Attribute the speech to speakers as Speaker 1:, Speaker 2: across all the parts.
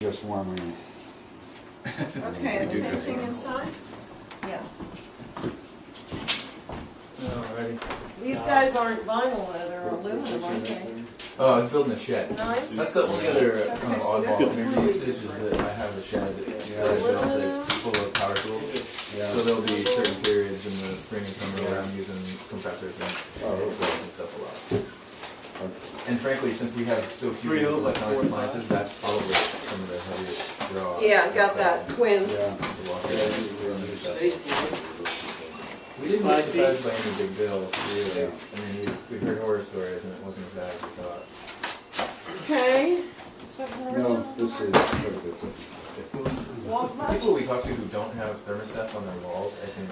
Speaker 1: Just warming.
Speaker 2: Okay, and the same thing inside?
Speaker 3: Yeah.
Speaker 4: Alrighty.
Speaker 2: These guys aren't vinyl leather or aluminum, aren't they?
Speaker 5: Oh, I was building a shed.
Speaker 2: Nice.
Speaker 5: That's the only other kind of oddball energy usage is that I have a shed that is built that's full of power tools. So there'll be certain periods in the spring and summer where I'm using compressors and stuff a lot. And frankly, since we have so few electronic appliances, that's probably some of the heaviest draw.
Speaker 2: Yeah, got that, twins.
Speaker 5: We didn't get surprised by any big bills, really. I mean, we heard horror stories and it wasn't as bad as we thought.
Speaker 2: Okay.
Speaker 1: No, this is
Speaker 5: People we talk to who don't have thermostats on their walls, I think,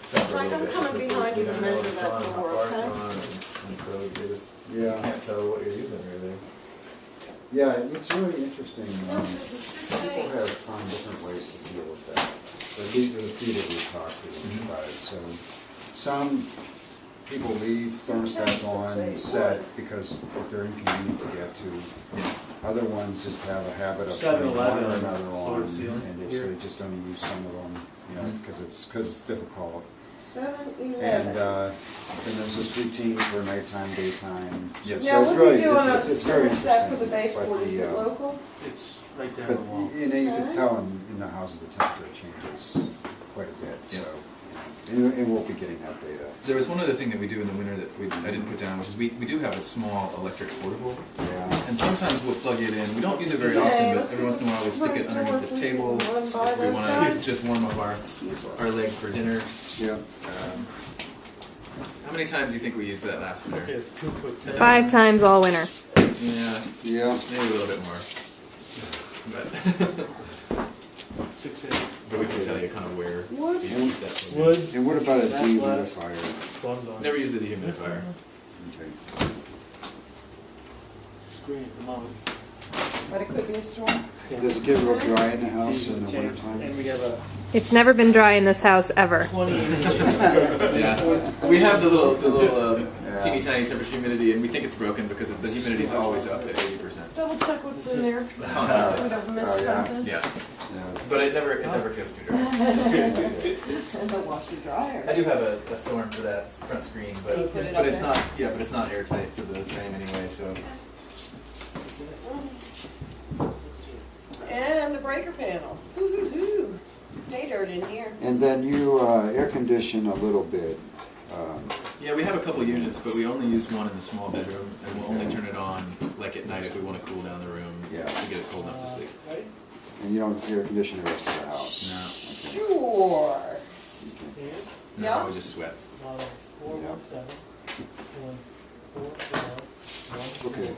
Speaker 5: suffer a
Speaker 2: Like,
Speaker 5: little
Speaker 2: I'm
Speaker 5: bit.
Speaker 2: coming
Speaker 5: because
Speaker 2: behind you to
Speaker 5: don't know
Speaker 2: measure
Speaker 5: what's
Speaker 2: that
Speaker 5: on, how
Speaker 2: door,
Speaker 5: far it's
Speaker 2: okay?
Speaker 5: on, and so you
Speaker 1: yeah,
Speaker 5: can't tell what you're using, really.
Speaker 1: yeah. It's really interesting.
Speaker 2: No, this is
Speaker 1: People
Speaker 2: 6
Speaker 1: have found different ways to deal with that. But these are the few that we talked to about it. So some people leave thermostats on set because they're inconvenient to get to. Other ones just have a habit of putting one or another on, and they just only use some of them, you know, because it's difficult.
Speaker 2: 7-11.
Speaker 1: And there's this routine for nighttime, daytime.
Speaker 5: Yep.
Speaker 1: So
Speaker 2: Now,
Speaker 1: it's
Speaker 2: what
Speaker 1: really,
Speaker 2: do you do on
Speaker 1: it's very
Speaker 2: set
Speaker 1: interesting.
Speaker 2: for the baseboard?
Speaker 1: But
Speaker 2: Is it local?
Speaker 4: It's right down
Speaker 1: But
Speaker 4: the wall.
Speaker 1: you know, you can tell in the houses the temperature changes quite a bit. So, and we'll be getting that data.
Speaker 5: There was one other thing that we do in the winter that I didn't put down, which is we do have a small electric portable.
Speaker 1: Yeah.
Speaker 5: And sometimes we'll plug it in. We don't use it very often, but every once in a while we stick it underneath the table if we want to just warm up our legs for dinner.
Speaker 1: Yeah.
Speaker 5: How many times do you think we used that last winter?
Speaker 4: Okay, 2 foot.
Speaker 3: 5 times all winter.
Speaker 5: Yeah,
Speaker 1: Yeah.
Speaker 5: maybe a little bit more. But
Speaker 4: 6 inch.
Speaker 5: but we can tell you kind of where
Speaker 2: Wood.
Speaker 5: you keep that plug in.
Speaker 4: Wood.
Speaker 1: And what about a
Speaker 4: That's
Speaker 1: dehumidifier?
Speaker 4: Squammed on.
Speaker 5: Never use a dehumidifier.
Speaker 1: Okay.
Speaker 4: Screen, come on.
Speaker 2: But it could be a storm.
Speaker 1: Does it get real dry in the house
Speaker 4: Season
Speaker 1: in the
Speaker 4: change.
Speaker 1: wintertime?
Speaker 4: And we have a
Speaker 3: It's never been dry in this house ever.
Speaker 4: 20 inch.
Speaker 5: Yeah, we have the little teeny tiny temperature humidity, and we think it's broken because the humidity is always up at 80%.
Speaker 2: Double check what's in there.
Speaker 5: Constantly.
Speaker 2: Would have missed
Speaker 1: Oh, yeah.
Speaker 2: something.
Speaker 5: Yeah,
Speaker 1: Yeah.
Speaker 5: but it never feels too dry.
Speaker 2: And the washer dryer.
Speaker 5: I do have a storm for that front screen, but
Speaker 2: You put it
Speaker 5: but
Speaker 2: up
Speaker 5: it's
Speaker 2: there?
Speaker 5: not but it's not airtight to the frame anyway. So
Speaker 2: And the breaker panel. Hoo-hoo-hoo. Hey, dirt in here.
Speaker 1: And then you air condition a little bit.
Speaker 5: yeah, we have a couple units, but we only use one in the small bedroom, and we'll only turn it on like at night if we want to cool down the room to get it cold enough to sleep.
Speaker 4: Ready?
Speaker 1: And you don't air condition the rest of the house.
Speaker 2: Sure.
Speaker 4: See it?
Speaker 5: No,
Speaker 2: Yeah.
Speaker 5: no, we just sweat.
Speaker 4: Model 417. 144
Speaker 1: Okay.
Speaker 4: 2400.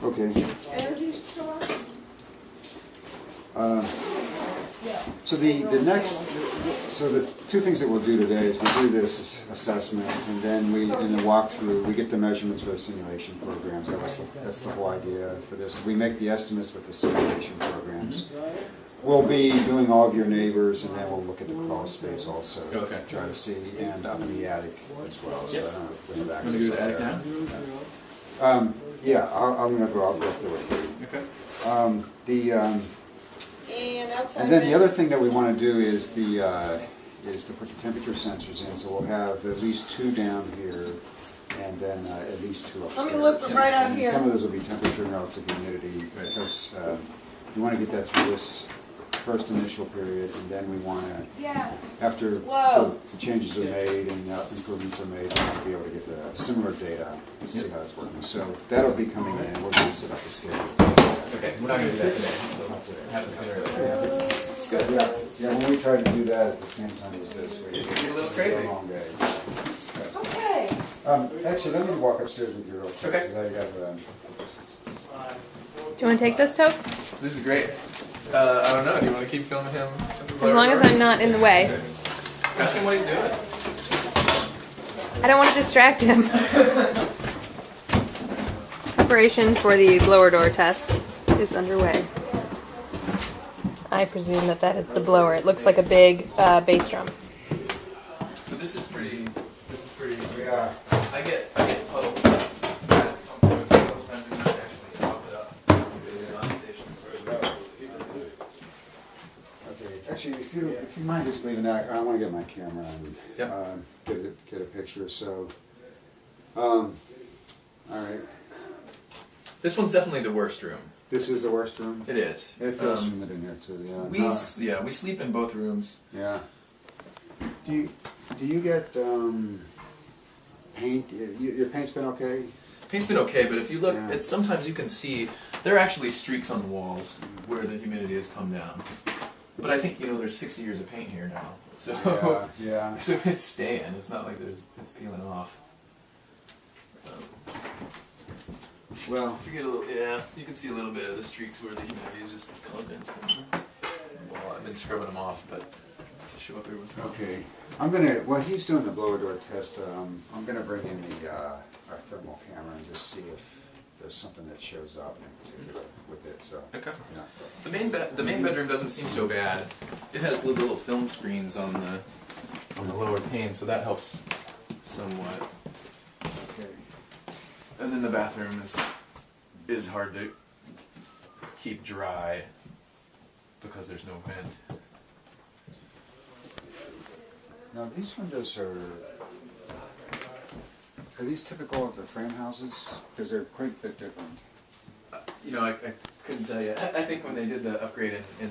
Speaker 1: Okay.
Speaker 2: Energy store?
Speaker 1: So the next, so the two things that we'll do today is we'll do this assessment, and then in the walkthrough, we get the measurements for the simulation programs. That's the whole idea for this. We make the estimates with the simulation programs. We'll be doing all of your neighbors, and then we'll look at the crawl space also.
Speaker 5: Okay.
Speaker 1: Try to see, and up in the attic as well. So I don't know if we have
Speaker 5: Want
Speaker 1: access
Speaker 5: to do
Speaker 1: up
Speaker 5: the attic
Speaker 1: there.
Speaker 5: now?
Speaker 1: Yeah, I'm gonna go through it with you.
Speaker 5: Okay.
Speaker 2: And outside
Speaker 1: And then the other
Speaker 2: vent.
Speaker 1: thing that we want to do is to put the temperature sensors in, so we'll have at least 2 down here, and then at least 2 upstairs.
Speaker 2: Let me look right out
Speaker 1: And
Speaker 2: here.
Speaker 1: some of those will be temperature and relative humidity, because we want to get that through this first initial period, and then we want to,
Speaker 2: Yeah.
Speaker 1: after
Speaker 2: Whoa.
Speaker 1: the changes are made and improvements are made, we want to be able to get the similar data to see how it's working. So that'll be coming in. We're going to set up the schedule.
Speaker 5: Okay, we're not going to do that today. It'll happen sooner or later.
Speaker 1: Good. Yeah, when we tried to do that at the same time as this, we
Speaker 5: You're a little crazy.
Speaker 1: a long day.
Speaker 2: Okay.
Speaker 1: Actually, let me walk upstairs with you real quick.
Speaker 5: Okay.
Speaker 1: 'Cause I got,
Speaker 3: Do you want to take this, Toke?
Speaker 5: This is great. I don't know. Do you want to keep filming him?
Speaker 3: As long as I'm not in the way.
Speaker 5: Ask him what he's doing.
Speaker 3: I don't want to distract him. Preparation for the blower door test is underway. I presume that is the blower. It looks like a big bass drum.
Speaker 5: So this is pretty.
Speaker 1: yeah.
Speaker 5: I get puddle
Speaker 1: you mind just leaving that, I wanna get my camera and,
Speaker 5: Yep.
Speaker 1: get a picture, so, alright.
Speaker 5: This one's definitely the worst room.
Speaker 1: This is the worst room?
Speaker 5: It is.
Speaker 1: It feels humid in here too, yeah.
Speaker 5: We sleep in both rooms.
Speaker 1: Yeah. Do you get, paint, your paint's been okay?
Speaker 5: Paint's been okay, but if you look,
Speaker 1: Yeah.
Speaker 5: sometimes you can see there are actually streaks on the walls where the humidity has come down. But I think there's 60 years of paint here now, so
Speaker 1: Yeah.
Speaker 5: so it's staying. It's not like it's peeling off.
Speaker 1: Well,
Speaker 5: If you get you can see a little bit of the streaks where the humidity is just condensed. Well, I've been scrubbing them off, but to show up every once in a while.
Speaker 1: okay. While he's doing the blower door test, I'm gonna bring in our thermal camera and just see if there's something that shows up with it, so.
Speaker 5: Okay.
Speaker 1: Yeah.
Speaker 5: The main bedroom doesn't seem so bad. It has little film screens on the lower pane, so that helps somewhat.
Speaker 1: Okay.
Speaker 5: And then the bathroom is hard to keep dry because there's no vent.
Speaker 1: Now, these windows are these typical of the frame houses? Because they're quite a bit different.
Speaker 5: I couldn't tell you. I think when they did the upgrade in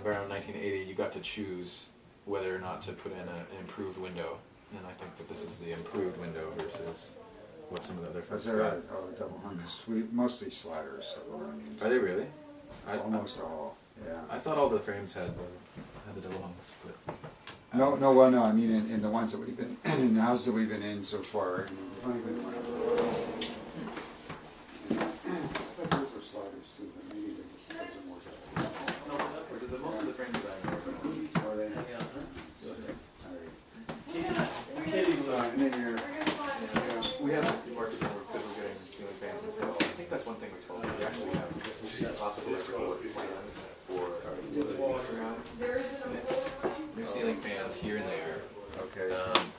Speaker 5: around 1980, you got to choose whether or not to put in an improved window. And I think that this is the improved window versus what some of the other folks
Speaker 1: Is there
Speaker 5: got.
Speaker 1: a double hung? 'Cause we mostly sliders. So we're running
Speaker 5: Are they really?
Speaker 1: almost all, yeah.
Speaker 5: I thought all the frames had the double hungs, but
Speaker 1: No, I mean in the ones that we've been, in the houses that we've been in so far, we've only been in one of those. I thought those were sliders too, but maybe they doesn't work out.
Speaker 5: was it the most of the frames that I remember?
Speaker 1: Are they? Alright, and then you're,
Speaker 5: We have marked it down because we're getting ceiling fans and stuff. I think that's one thing we told them. We actually have lots of electrical plan for around. And it's new ceiling fans here and there.
Speaker 1: okay.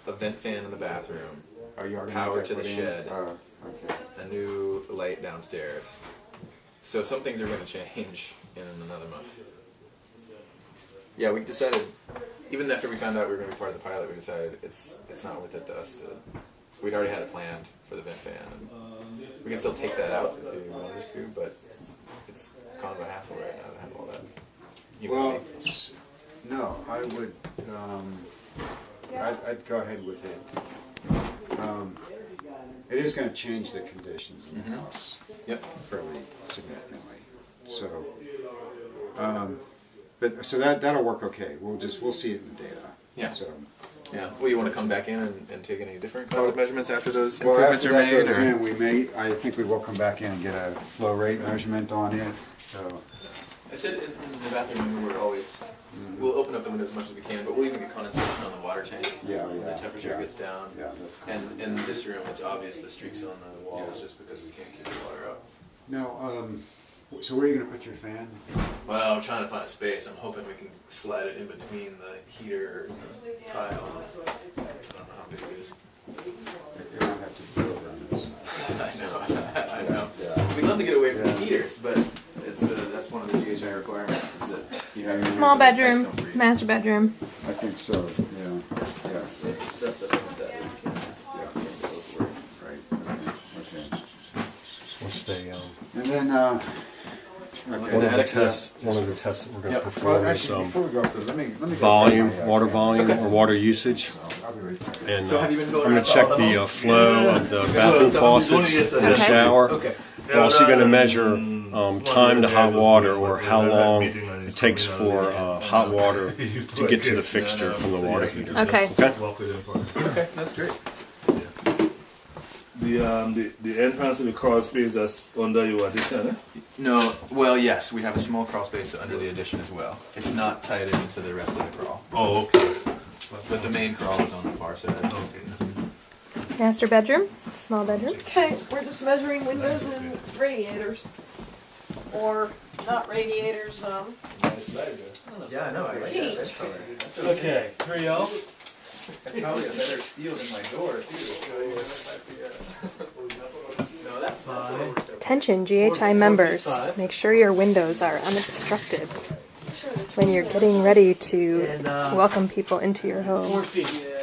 Speaker 5: A vent fan in the bathroom.
Speaker 1: Are you already
Speaker 5: Power
Speaker 1: got
Speaker 5: to
Speaker 1: that
Speaker 5: the
Speaker 1: put in?
Speaker 5: shed.
Speaker 1: Okay.
Speaker 5: A new light downstairs. So some things are going to change in another month. Yeah, we decided, even after we found out we were going to be part of the pilot, we decided it's not worth it to us to. We'd already had it planned for the vent fan. And we can still take that out if we wanted us to, but it's kind of a hassle right now to have all that.
Speaker 1: Well, no, I would, I'd go ahead with it. It is gonna change the conditions in the house.
Speaker 5: Yep.
Speaker 1: Fairly significantly, so, so that'll work okay, we'll see it in the data.
Speaker 5: Yeah.
Speaker 1: So,
Speaker 5: Yeah. Well, you want to come back in and take any different kinds of measurements after those
Speaker 1: well,
Speaker 5: improvements
Speaker 1: after
Speaker 5: are
Speaker 1: that
Speaker 5: made?
Speaker 1: goes
Speaker 5: Or?
Speaker 1: in, I think we will come back in and get a flow rate measurement on it, so.
Speaker 5: I said in the bathroom we're always, we'll open up the windows as much as we can, but we'll even get condensation on the water tank when the temperature gets down.
Speaker 1: Yeah,
Speaker 5: And in this room, it's obvious the streaks on the walls just because we can't keep the water up.
Speaker 1: Now, so where are you gonna put your fan?
Speaker 5: Well, I'm trying to find a space. I'm hoping we can slide it in between the heater and the tile. I don't know how big it is.
Speaker 1: You're gonna have to build around this.
Speaker 5: I know. We'd love to get away from the heaters, but that's one of the GHI requirements is that you have your
Speaker 3: Small
Speaker 5: heaters so the
Speaker 3: bedroom,
Speaker 5: pipes don't freeze.
Speaker 3: master bedroom.
Speaker 1: I think so, yeah.
Speaker 5: That's the thermostat that you can't
Speaker 1: Right, okay.
Speaker 6: What's the
Speaker 1: And then,
Speaker 6: one of the tests that we're going to
Speaker 5: Yep.
Speaker 6: perform
Speaker 1: well,
Speaker 6: is
Speaker 1: actually, before we go up there, let me go
Speaker 6: volume,
Speaker 1: grab my,
Speaker 6: water volume or water usage.
Speaker 1: I'll be right there.
Speaker 6: And
Speaker 5: So have you been going
Speaker 6: I'm going
Speaker 5: around
Speaker 6: to check
Speaker 5: all the
Speaker 6: the
Speaker 5: homes?
Speaker 6: flow of the bathroom faucets in the shower.
Speaker 5: Okay.
Speaker 6: We're also going to measure time to hot water, or how long it takes for hot water to get to the fixture from the water heater.
Speaker 3: Okay.
Speaker 6: Okay?
Speaker 5: Okay, that's great.
Speaker 7: The entrance to the crawl space that's under your addition, eh?
Speaker 5: No, well, yes, we have a small crawl space under the addition as well. It's not tied into the rest of the crawl,
Speaker 7: Oh, okay.
Speaker 5: but the main crawl is on the far side.
Speaker 3: Master bedroom, small bedroom.
Speaker 2: Okay, we're just measuring windows and radiators. Or not radiators,
Speaker 5: Yeah, I know.
Speaker 2: Heat.
Speaker 4: Okay, 3-0.
Speaker 5: It's probably a better steel than my door, too. No, that's
Speaker 3: Attention GHI members, make sure your windows are unobstructed.
Speaker 2: sure the
Speaker 3: when you're getting ready to
Speaker 4: And,
Speaker 3: welcome people into your
Speaker 4: 4
Speaker 3: home.
Speaker 4: feet.